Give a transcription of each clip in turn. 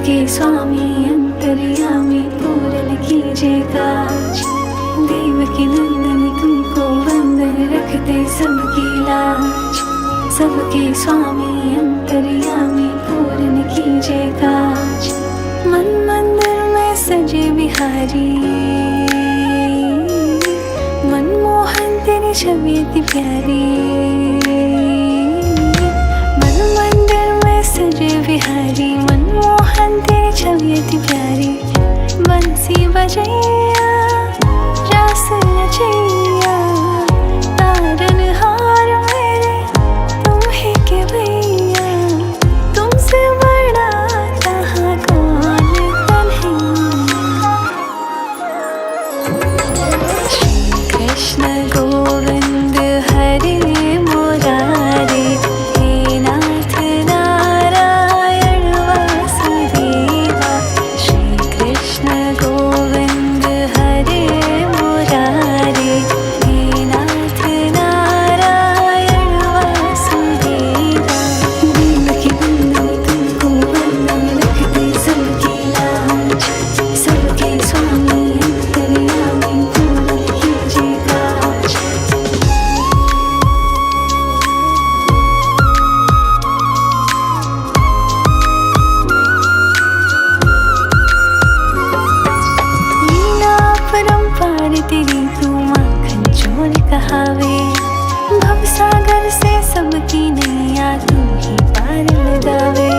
सबके स्वामी अंतर्यामी पूरन कीजिए काज। देवकी नंदन तुमको वंदन रखते सबकी लाज। सबके स्वामी अंतर्यामी पूरन कीजिए काज। मन मंदिर में सजे बिहारी, मनमोहन तेरी छवि अति प्यारी। मन मंदिर में सजे बिहारी, मनमोहन तेरी छवि अति प्यारी। बंसी बजैया रास रचैया, तारन हार मेरे तुम ही के भैया। तुमसे बड़ा कहाँ कौन कन्हैया। श्री कृष्ण गोविंद हरे मुरारे, हे नाथ नारायण वासुदेवा। श्री कृष्ण गोविंद हरे मुरारे, हे नाथ नारायण वासुदेवा। देवकी नंदन तुमको वंदन रखते सबकी लाज। सबके स्वामी अंतर्यामी पूरन कीजिए काज। लीला परंपार तेरी तू माखन चोर कहावे। भवसागर से सबकी नैया तू ही पार लगावे।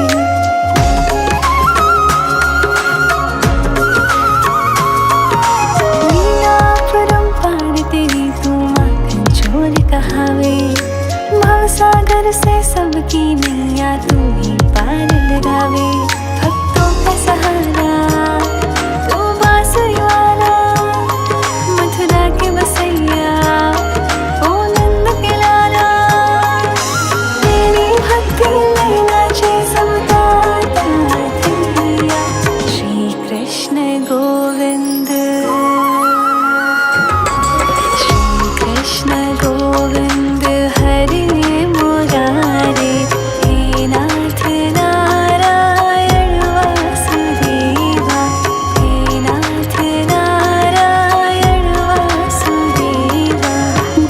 लीला परंपार तेरी तू माखन चोर कहावे। भवसागर से सबकी नैया तू ही पार लगावे। भक्तों का सहारा तू बांसुरी वाला, मथुरा के बसैया ओ नंद के लाला। तेरी भक्ति में नाचे सबका ताथिया। श्री कृष्ण गोविंद, श्री कृष्ण गोविंद हरे मुरारे, हे नाथ नारायण वासुदेवा। हे नाथ नारायण वासुदेवा।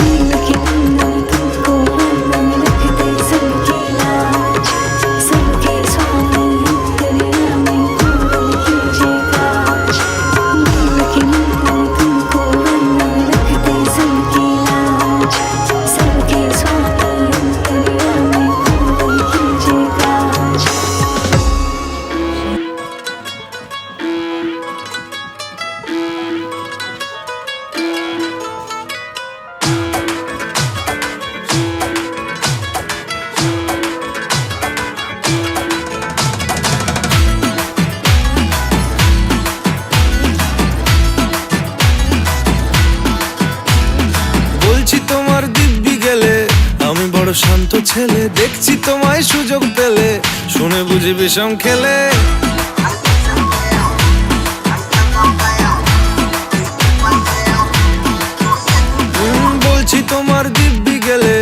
देवकी नंदन तुमको वंदन रखते सबकी लाज। सबके स्वामी अंतर्यामी पूरन कीजिए काज। देवकी नंदन तुमको वंदन रखते सबकी लाज। सबके स्वामी अंतर्यामी पूरन कीजिए काज। বলছি তোমার দিব্যি গেলে আমি বড় শান্ত ছেলে। দেখছি তোমায় সুযোগ পেলে শুনে বুঝি বিষম খেলে। বলছি তোমার দিব্যি গেলে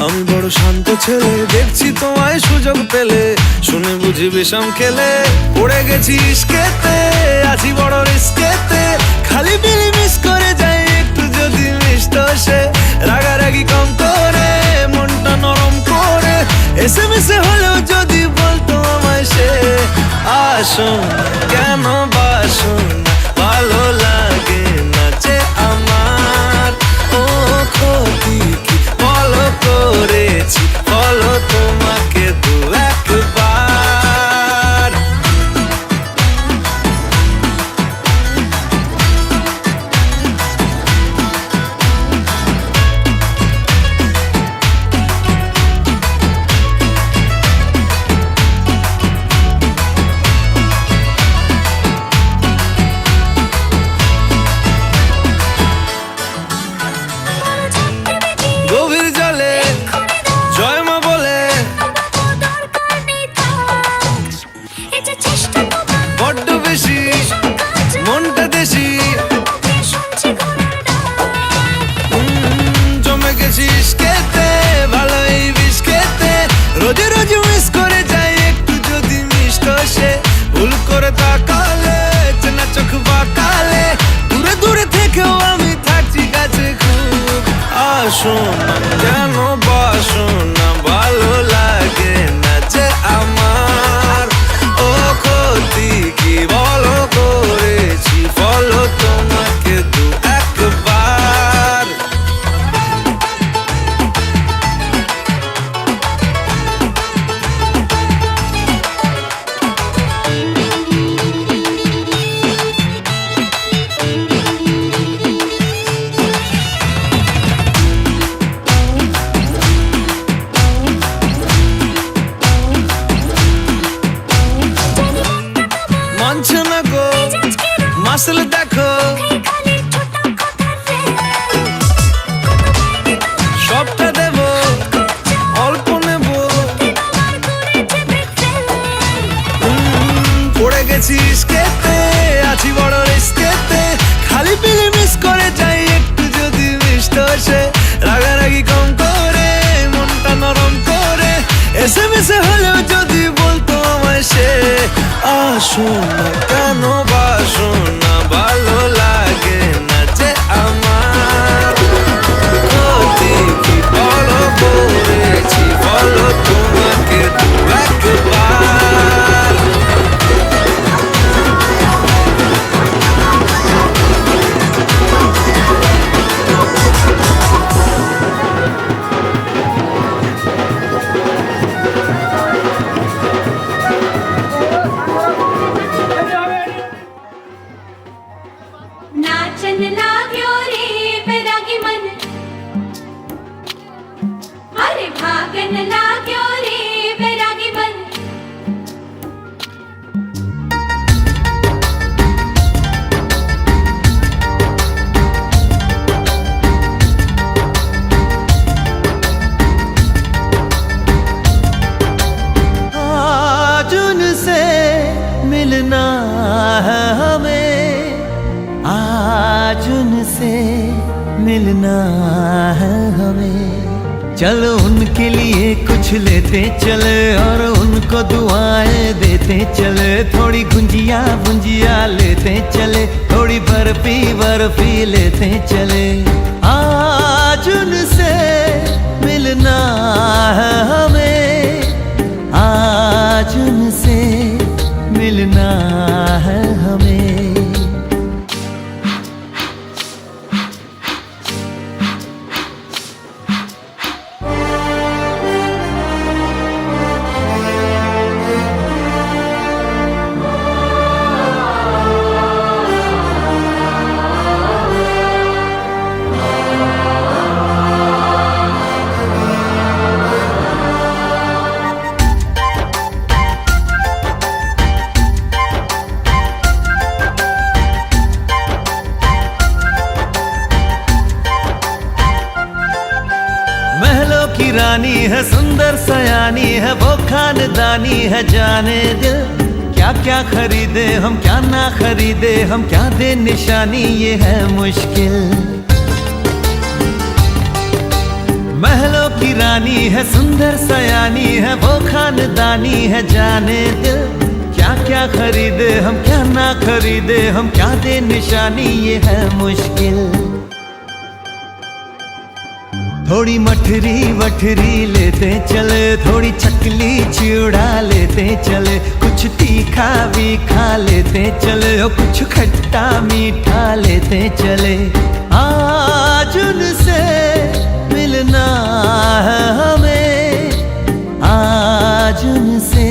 আমি বড় শান্ত ছেলে। দেখছি তোমায় সুযোগ পেলে শুনে বুঝি বিষম খেলে। পড়ে গেছি ইস্কেতে, আছি বড় রিস্কেতে। খালি বিলি মিস করে যাই একটু যদি মিষ্ট সে। রাগারাগি কম করে মনটা নরম করে, এসএমএসে হলেও যদি বলতো আমায় সে। আসুন কেন বাসুন ভালো লাগে নাচে আমার। ও ক্ষতি কি বলো করেছি, বলো তোমাকে দু একবার। গভীর জলে জয় গেছি ইশকেতে, আছি বড় রিস্কেতে, খালি পিলি মিস করে যাই একটু যদি মিষ্ট সে, রাগারাগি কম করে মনটা নরম করে, এসএমএস হলেও যদি বলতো আমায় সে, আসো না কেন বাসো না, ভালো লাগে না যে আমার, ক্ষতি কি বলো করেছি বলো তোমাকে দু একবার। नाचन लाग्यो रे बैरागी मन, अरे भागन लाग्यो रे बैरागी मन। आज उनसे मिलना है हमें, आज उनसे मिलना है हमें। चलो उनके लिए कुछ लेते चले और उनको दुआएं देते चले, थोड़ी गुंजिया गुंजिया लेते चले, थोड़ी बर्फी बर्फी लेते चले। आज उनसे मिलना है हमें, आज उनसे मिलना है हमें। महलों की रानी है, सुंदर सयानी है, वो खानदानी है, जाने दिल क्या क्या खरीदे हम क्या ना खरीदे हम, क्या दे निशानी ये है मुश्किल। महलों की रानी है, सुंदर सयानी है, वो खानदानी है, जाने दिल क्या क्या खरीदे हम क्या ना खरीदे हम, क्या दे निशानी ये है मुश्किल। थोड़ी मठरी वठरी लेते चले, थोड़ी चकली चिड़ा लेते चले, कुछ तीखा भी खा लेते चले और कुछ खट्टा मीठा लेते चले। आज उनसे मिलना है हमें, आज उनसे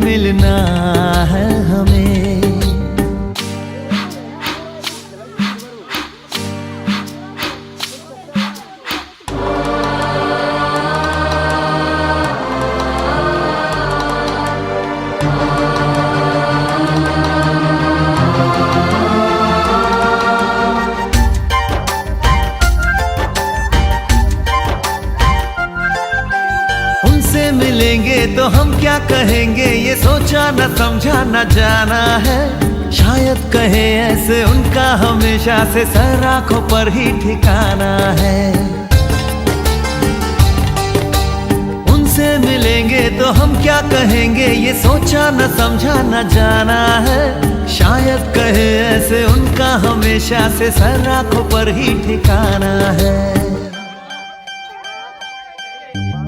मिलना है हमें। उनसे मिलेंगे तो हम क्या कहेंगे, ये सोचा न समझा न जाना है, शायद कहे ऐसे उनका हमेशा से सर आंखों पर ही ठिकाना है। उनसे मिलेंगे तो हम क्या कहेंगे, ये सोचा न समझा न जाना है, शायद कहे ऐसे उनका हमेशा से सर आंखों पर ही ठिकाना है।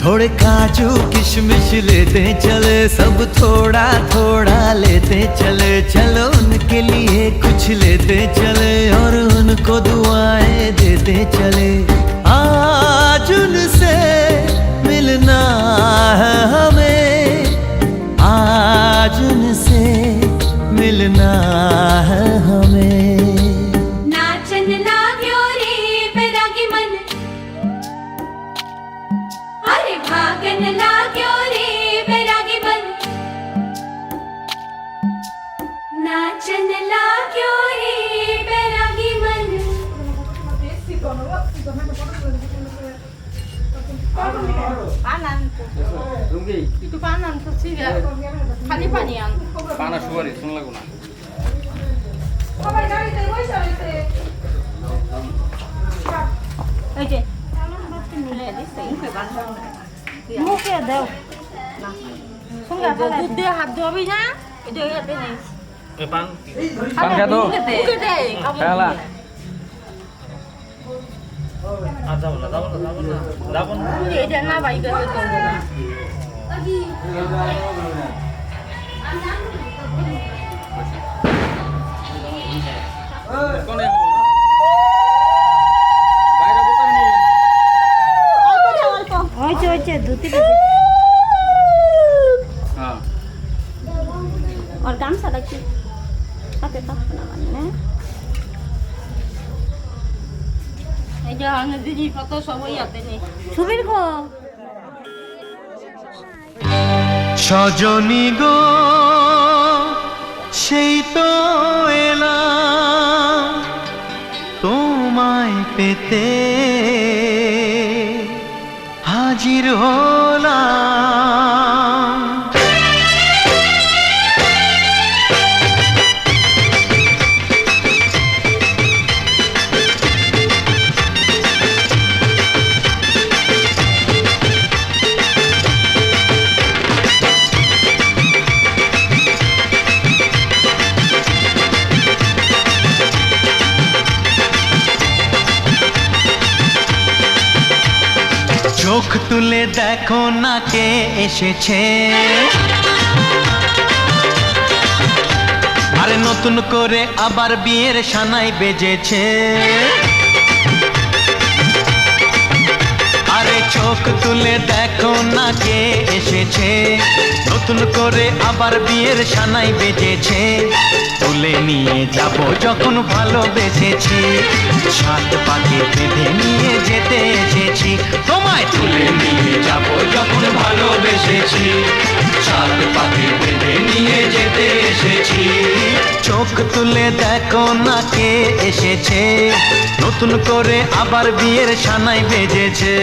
थोड़े काजू किशमिश लेते चले, सब थोड़ा थोड़ा लेते चले, चलो उनके लिए कुछ लेते चले और उनको दुआएं देते चले। आज उनसे मिलना है हमें, आज उनसे मिलना है हमें। नाचन लाग्यो रे बैरागी मन, अरे भागन लाग्यो रे बैरागी मन। नाचन लाग्यो रे बैरागी मन। Kanan. একটু পান আনতো খালি পানি আন পানা সুপারি শুন লাগো না এই যে মুখে দেও দুধ দিয়ে হাত ধোবি না এটা ইয়াতে নেই পান খা তো মুখে দে খেলা যাবো না যাবো না এটা না ভাই গেছে তো হয়েছে ধুতে আর গামছাটা কি হাতে থাকতো না মানে এই যে অনেক দিদি কত সবই হাতে নেই ছবির গো সজনী গো সেই তো এলাম তোমায় পেতে হাজির হলাম চোখ তুলে দেখো না কে এসেছে আরে নতুন করে আবার বিয়ের সানাই বেজেছে আরে চোখ তুলে দেখো না কে এসেছে নতুন করে আবার বিয়ের সানাই বেজেছে তুলে নিয়ে যাব যখন ভালোবেসেছি সাত পাকে বেঁধে নিয়ে যেতে এসেছি তোমায় তুলে নিয়ে যাব যখন ভালোবেসেছি সাত পাকে বেঁধে নিয়ে যেতে এসেছি চোখ তুলে দেখো না কে এসেছে নতুন করে আবার বিয়ের সানাই বেজেছে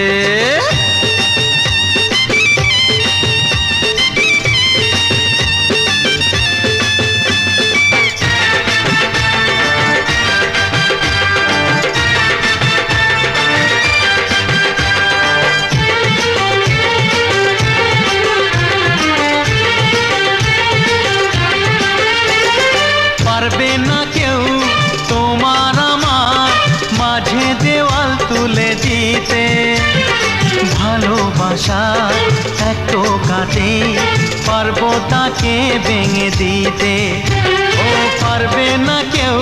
পারবে না কেউ তোমার আমার মাঝে দেওয়াল তুলে দিতে ভালোবাসা এত কাটে পারবো তাকে ভেঙে দিতে ও পারবে না কেউ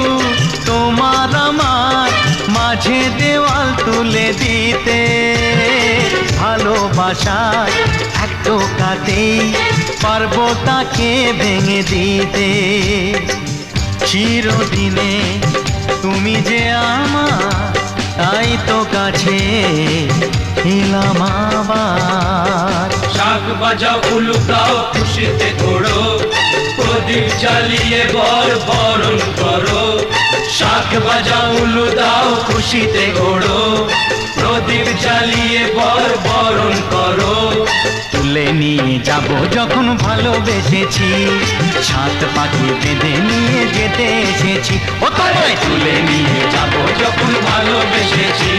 তোমার আমার মাঝে দেওয়াল তুলে দিতে ভালোবাসা এত কাটে পারবো তাকে ভেঙে দিতে চিরদিনে তুমি যে আমার তাই তো কাছে এলাম আবার শাক বাজাও উলু দাও খুশিতে ঘোড়ো প্রদীপ জ্বালিয়ে বরণ করো শাক বাজাও উলু দাও খুশিতে ঘোড়ো প্রদীপ জ্বালিয়ে বরণ করো তুলে নিয়ে যাব যখন ভালোবেসেছি সাত পাখি বেঁধে নিয়ে যেতে এসেছি ও তোমায় তুলে নিয়ে যাব যখন ভালোবেসেছি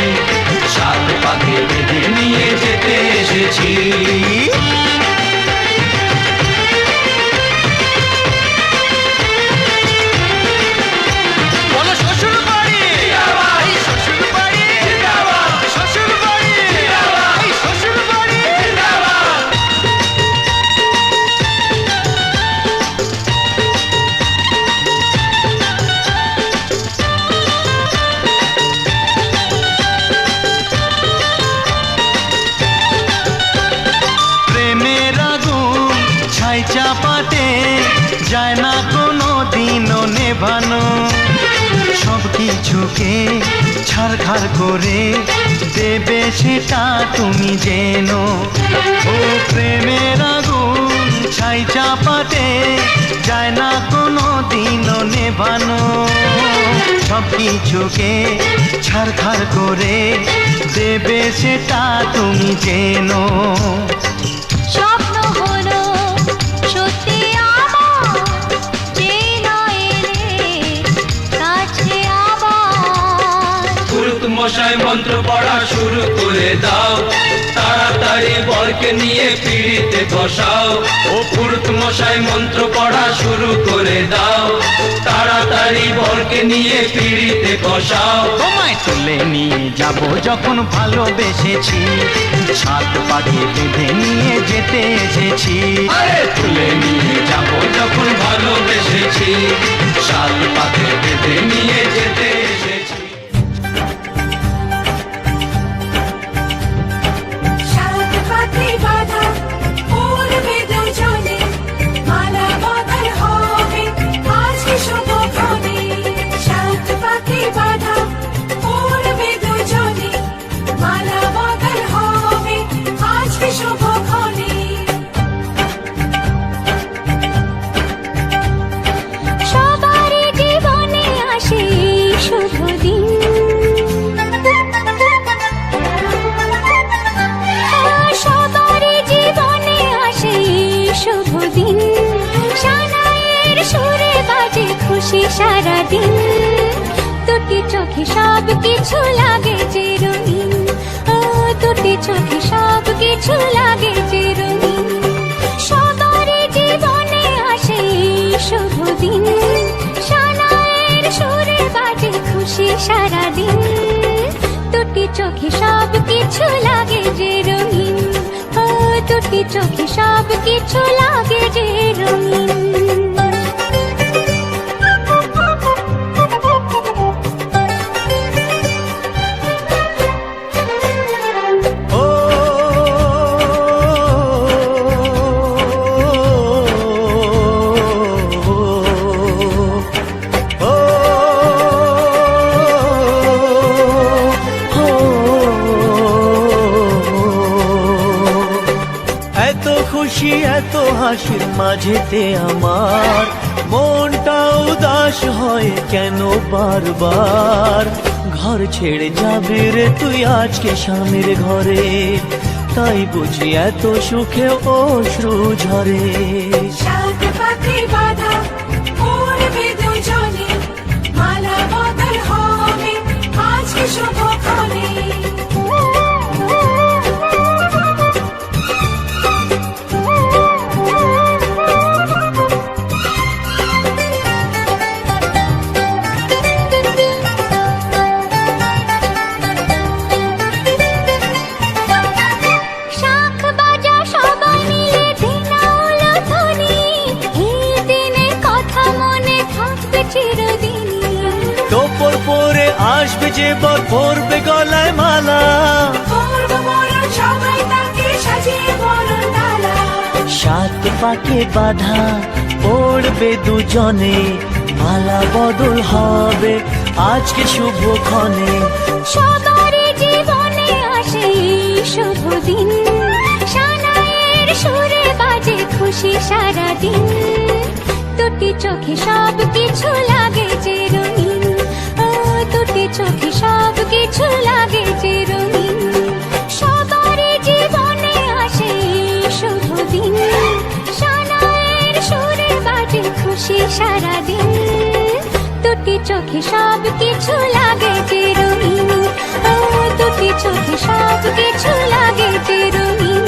সাত পাখি বেঁধে নিয়ে যেতে এসেছি চাপাতে যায় না কোনো দিনও নেভানো সব কিছুকে ছাড়খাড় করে দেবে সেটা তুমি জেনো ও প্রেমের আগুন ছাই চাপাতে যায় না কোনো দিনও নেভানো সব কিছুকে ছাড়খাড় করে দেবে সেটা তুমি জেনো স্বপ্ন দাও, তাড়াতাড়ি বরকে নিয়ে পিড়িতে বসাও। ও পুরুত মশাই মন্ত্র পড়া শুরু করে দাও, তাড়াতাড়ি বরকে নিয়ে পিড়িতে বসাও। তোমায় তুলে নিয়ে যাব যখন ভালোবেসেছি, সাত পাকে বেঁধে নিয়ে যেতে এসেছি। আরে তুলে নিয়ে যাব যখন ভালোবেসেছি, সাত পাকে বেঁধে নিয়ে যেতে এসেছি। সাত পাখি বাঁধা উড়বে দুজনে, মালা বদল হবে আজকে শুভক্ষণে। সাত পাখি বাঁধা উড়বে দুজনে, মালা বদল হবে আজকে শুভক্ষণে। সবারই জীবনে আসে শুভ দিন, সবারই জীবনে আসে শুভ দিন। সানাইয়ের সুরে বাজে খুশি সারাদিন, দুটি চোখে সব কিছু লাগে যে রঙিন। ও দুটি চোখে সব কিছু লাগে যে রঙিন। সবারই জীবনে আসে শুভ দিন, সানাইয়ের সুরে বাজে খুশি সারাদিন, দুটি চোখে সব কিছু লাগে যে রঙিন। ও দুটি চোখে সব কিছু লাগে যে রঙিন। ও এত খুশি এত হাসির মাঝেতে আমার মনটা উদাস হয় কেন বারবার। ঘর ছেড়ে যাবে রে তুই আজকে স্বামীর ঘরে, তাই বুঝি এত সুখে অশ্রু ঝরে। সাত পাখি বাঁধা উড়বে দুজনে, মালা বদল হবে আজকে শুভক্ষণে। শাঁখ বাজা সবাই মিলে দিনাউল ধ্বনি, এই দিনের কথা মনে থাকবে চিরদিনই। তোপর পরে আসবে যে বর পরবে গলায় মালা, করব বরণ সবাই তাকে সাজিয়ে বরণ ডালা। সাত পাকে বাঁধা পড়বে দুজনে, মালা বদল হবে আজকে শুভক্ষণে। সবারই জীবনে আসে শুভ দিন, সানাইয়ের সুরে বাজে খুশি সারাদিন, দুটি চোখে সব কিছু লাগে যে রঙিন। ও দুটি চোখে সব কিছু লাগে যে রঙিন। সবারই জীবনে আসে শুভ দিন, সানাইয়ের সুরে বাজে খুশি সারাদিন, দুটি চোখে সব কিছু লাগে যে রঙিন। ও দুটি চোখে সব কিছু লাগে যে রঙিন।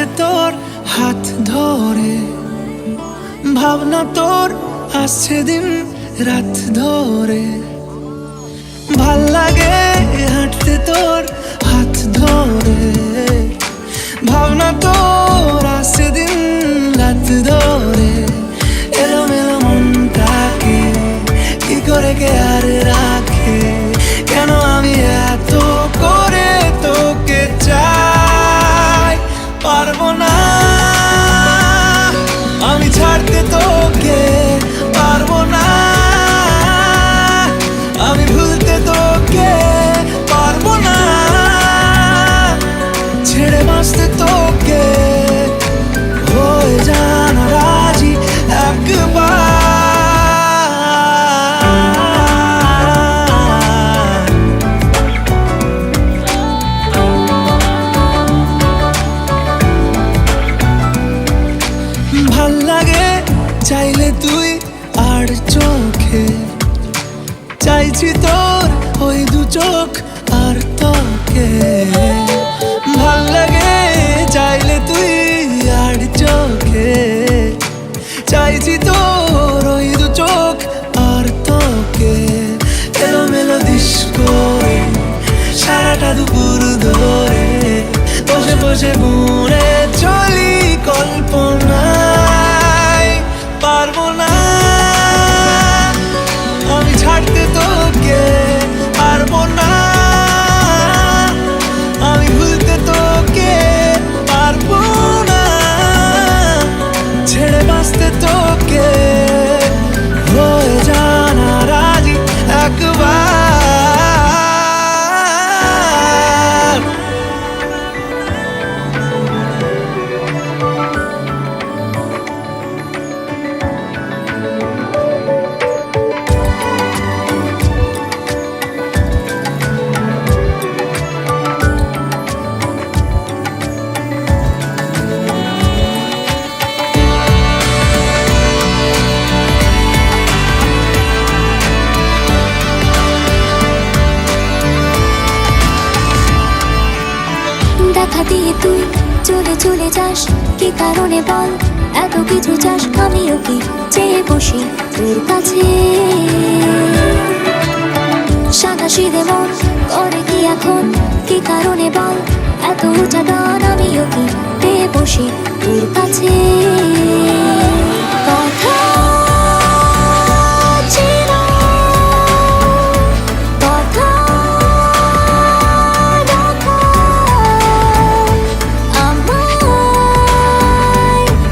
হাঁটতে তোর হাত ধরে, ভাবনা তোর আসছে দিন রাত ধরে। ভাল লাগে হাঁটতে তোর হাত ধরে, ভাবনা তোর আসছে দিন রাত ধরে। এলোমেলো মনটাকে কি করে কে আর রাখে, কেন আমি এত করে তোকে চাই। পারবো না আমি ছাড়তে তোকে, পারবো না আমি ভুলতে তোকে, পারবো না ছেড়ে বাঁচতে তোকে। হয়ে জানা রাজি একবার, ভাল লাগে চাইলে তুই আর চোখে, চাইছি তোর ওই দু চোখ আর তোকে। ভাল লাগে চাইলে তুই আর চোখে, চাইছি তোর ওই দু চোখ আর তোকে। এলোমেলো দিস করে সারাটা দুপুর ধরে, বসে বসে বুড়ে চলি কল্পনায়। পারবো না আমি ছাড়তে তোকে, পারবো না আমি ভুলতে তোকে, পারবো না ছেড়ে বাঁচতে তোকে। হয়ে জানা রাজি একবার, দেখা দিয়ে তুই চলে চলে যাস, কি কারণে বল এত কিছু চাস? আমিও কি চেয়ে বসি তোর কাছে, সাদাসিধে মন করে কি এখন? কি কারণে বল এত উঁচা ডান? আমিও কি পেয়ে বসি তোর কাছে। কথা ছিল, কথা রাখা, আমায়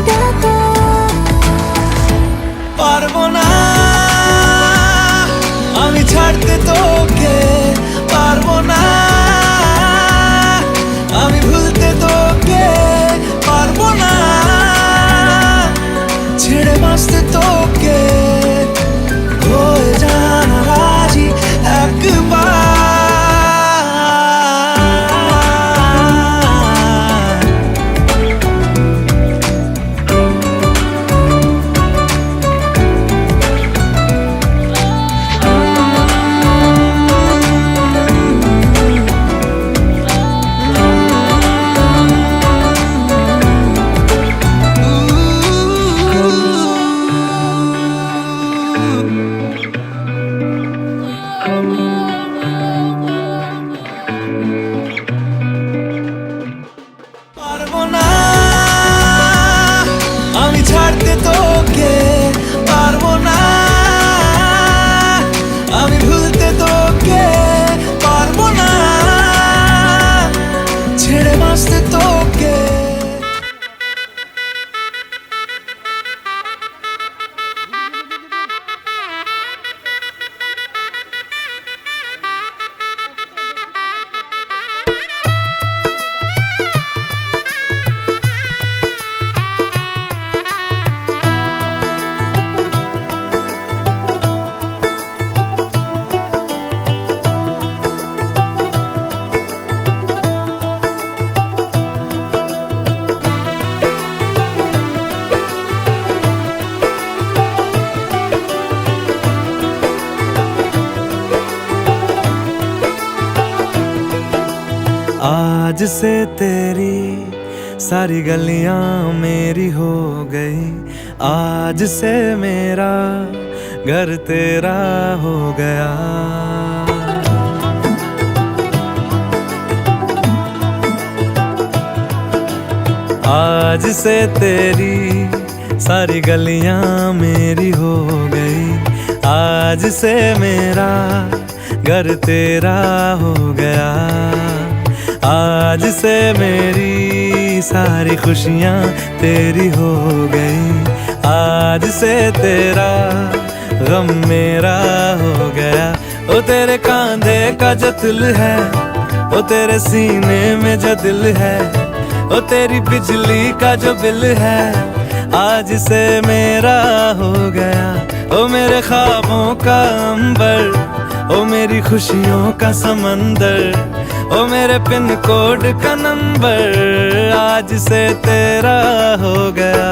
ডাকা। পারবো না আমি ছাড়তে তোকে, পারবো না আমি ভুলতে তোকে, পারবো না ছেড়ে বাঁচতে তোকে। হয়ে জানা রাজি একবার, পারবো না আমি ছাড়তে তোকে, পারবো না আমি ভুলতে তোকে, পারবো না ছেড়ে বাঁচতে তোকে। आज से तेरी सारी गलियां मेरी हो गई, आज से मेरा घर तेरा हो गया। आज से तेरी सारी गलियां मेरी हो गई, आज से मेरा घर तेरा हो गया। आज से मेरी सारी खुशियां तेरी हो गई, आज से तेरा गम मेरा हो गया। ओ तेरे कांधे का जो दिल है, ओ तेरे सीने में जो दिल है, ओ तेरी बिजली का जो बिल है, आज से मेरा हो गया। ओ मेरे ख्वाबों का अंबर, ओ मेरी खुशियों का समंदर, ओ मेरे पिन कोड का नंबर, आज से तेरा हो गया।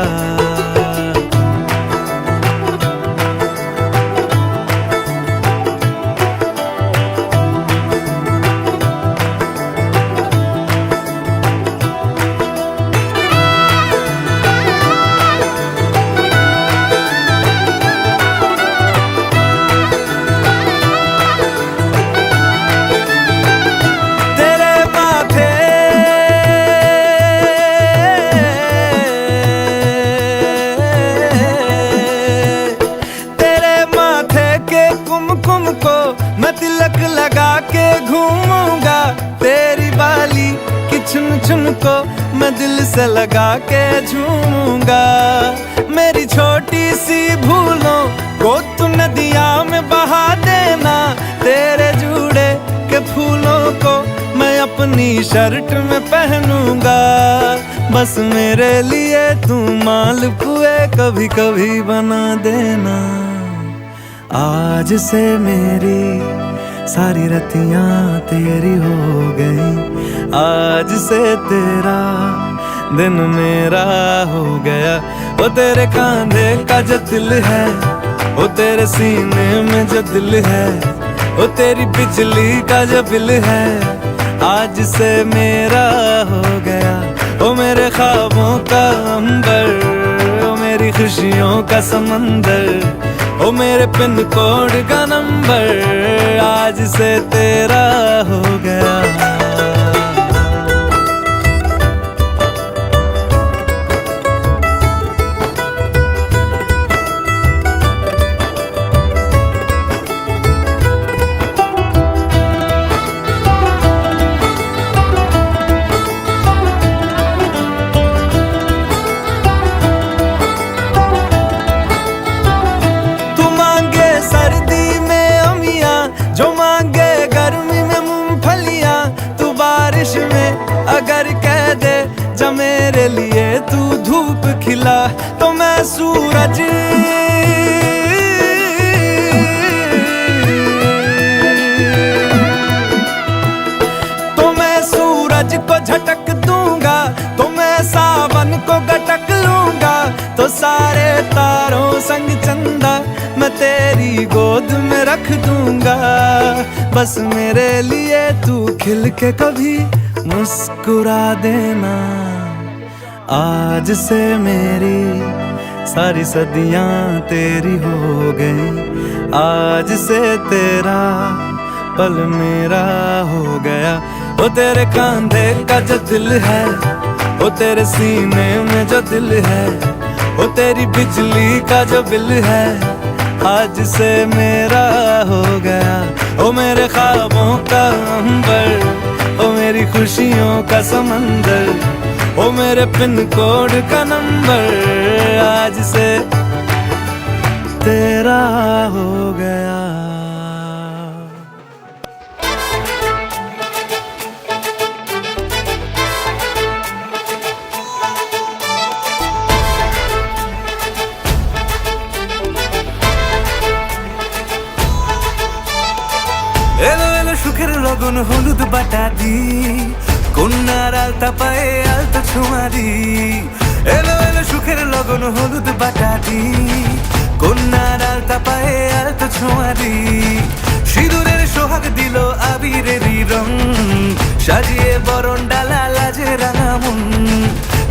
मैं तिलक लगा के घूमूंगा, तेरी बाली की चुन चुन को मैं दिल से लगा के झूमूंगा। मेरी छोटी सी भूलों को तू नदिया में बहा देना, तेरे जूड़े के फूलों को मैं अपनी शर्ट में पहनूंगा। बस मेरे लिए तू मालपुए कभी कभी बना देना। आज से मेरी सारी रतियां तेरी हो गई, आज से तेरा दिन मेरा हो गया। ओ तेरे कांधे का जो दिल है, ओ तेरे सीने में जो दिल है, ओ तेरी बिजली का जो बिल है, आज से मेरा हो गया। ओ मेरे ख्वाबों का अंबर, ओ मेरी खुशियों का समंदर, ओ मेरे पिन कोड का नंबर, आज से तेरा हो गया। जो मांगे गर्मी में मूंगफलियां, तू बारिश में अगर कह दे जा मेरे लिए तू धूप खिला, तो मैं सूरज को झटक दूंगा, तो मैं सावन को गटक लूंगा। तो सारे तारों संग चंदा मैं तेरी गोद में रख दूंगा। बस मेरे लिए तू खिल के कभी मुस्कुरा देना। आज से मेरी सारी सदियां तेरी हो गई, आज से तेरा पल मेरा हो गया। ओ तेरे कांधे का जो दिल है, ओ तेरे सीने में जो दिल है, ओ तेरी बिजली का जो बिल है, आज से मेरा हो गया। ओ मेरे ख्वाबों का अंबर, ओ मेरी खुशियों का समंदर, ओ मेरे पिन कोड का नंबर, आज से तेरा हो गया। এলো এলো সুখের লগন হলুদ বাটা দি, কন্যার আলতা পায়ে আলতা ছোঁয়া দি। এলো এলো সুখের লগন হলুদ বাটা দি, কন্যার আলতা পায়ে আলতা ছোঁয়া দি। সিঁদুরের সোহাগ দিল আবিরেরই রং, সাজিয়ে বরণ ডালা লাজে রাঙা মন।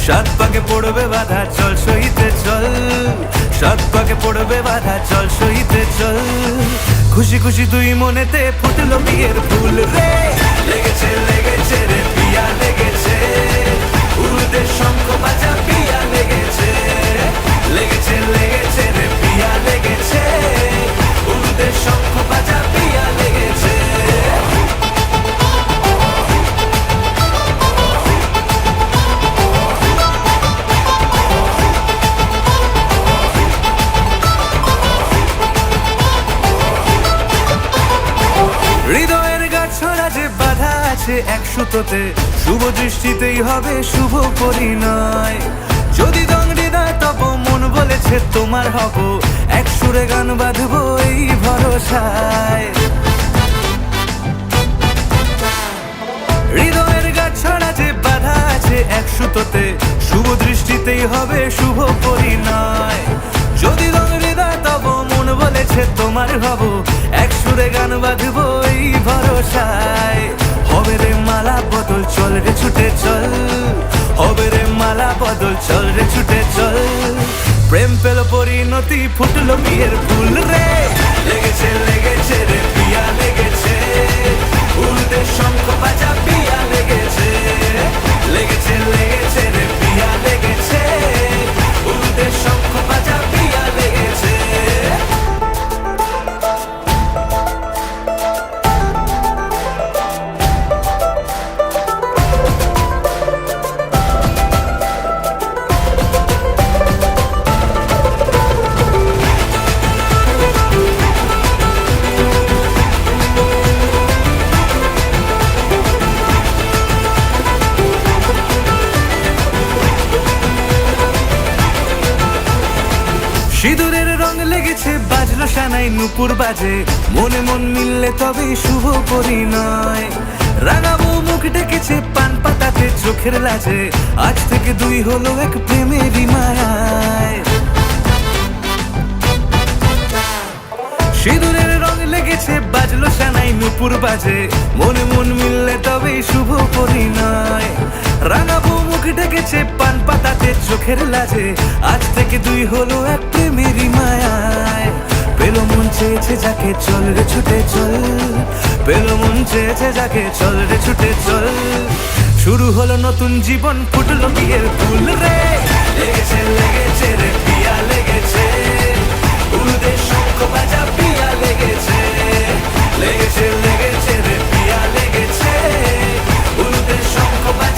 সাত পাকে পড়বে বাধা চল সইতে চল, সাত পাকে পড়বে বাধা চল সইতে চল। খুশি খুশি দুই মনেতে ফুটলো বিয়ের ফুল রে, লেগেছে লেগেছে রে পিয়া লেগেছে, উড়তে শঙ্খ বাজা পিয়া লেগেছে, লেগেছে লেগেছে রে পিয়া লেগেছে, উড়তে শঙ্খ বাজা পিয়া লেগেছে। হৃদয়ের গাছড়া যে বাধা আছে এক সুতোতে, শুভ দৃষ্টিতেই হবে শুভ পরিণয়। যদি দংডিদায় তব মন বলেছে তোমার হব, এক সুরে গান বাঁধবো এই ভরসায়। হৃদয়ের গাছড়া যে বাধা আছে এক সুতোতে, শুভ দৃষ্টিতেই হবে শুভ পরিণয়। যদি দংডিদায় তব মন বলেছে তোমার হব, এক সুরে গান বাঁধবো এই ভরসায়। হবে রে মালা বদল চল রে ছুটে চল, হবে রে মালা বদল চল রে ছুটে চল। প্রেম পেল পরিণতি ফুটলো বিয়ের ফুল রে, লেগেছে লেগেছে রে পিয়া লেগেছে, উড়তে শঙ্খ বাজা পিয়া লেগেছে, লেগেছে লেগেছে রে পিয়া লেগেছে, উড়তে শঙ্খ বাজা পিয়া লেগেছে। সিঁদুরের রং লেগেছে বাজলো সানাই নুপুর বাজে, মনে মন মিললে তবে শুভ পরিণয়। রাঙাবো মুখ ডেকেছে পান পাতাতে চোখের লাজে, আজ থেকে দুই হলো এক প্রেমেরই মায়ায়। সিঁদুরের রং লেগেছে বাজলো সানাই নুপুর বাজে, মনে মন মিললে তবে শুভ পরিণয়। রাঙাবো মুখ ডেকেছে পান পাতাতে চোখের লাজে, আজ থেকে দুই হলো এক প্রেমেরই মায়ায়। পেলো মন চেয়েছে যাকে চল রে ছুটে চল, পেলো মন চেয়েছে যাকে চল রে ছুটে চল। শুরু হলো নতুন জীবন ফুটলো বিয়ের ফুল রে, লেগেছে লেগেছে রে পিয়া লেগেছে, উড়তে শঙ্খ বাজা পিয়া লেগেছে, লেগেছে লেগেছে রে পিয়া লেগেছে, উড়তে শঙ্খ বাজা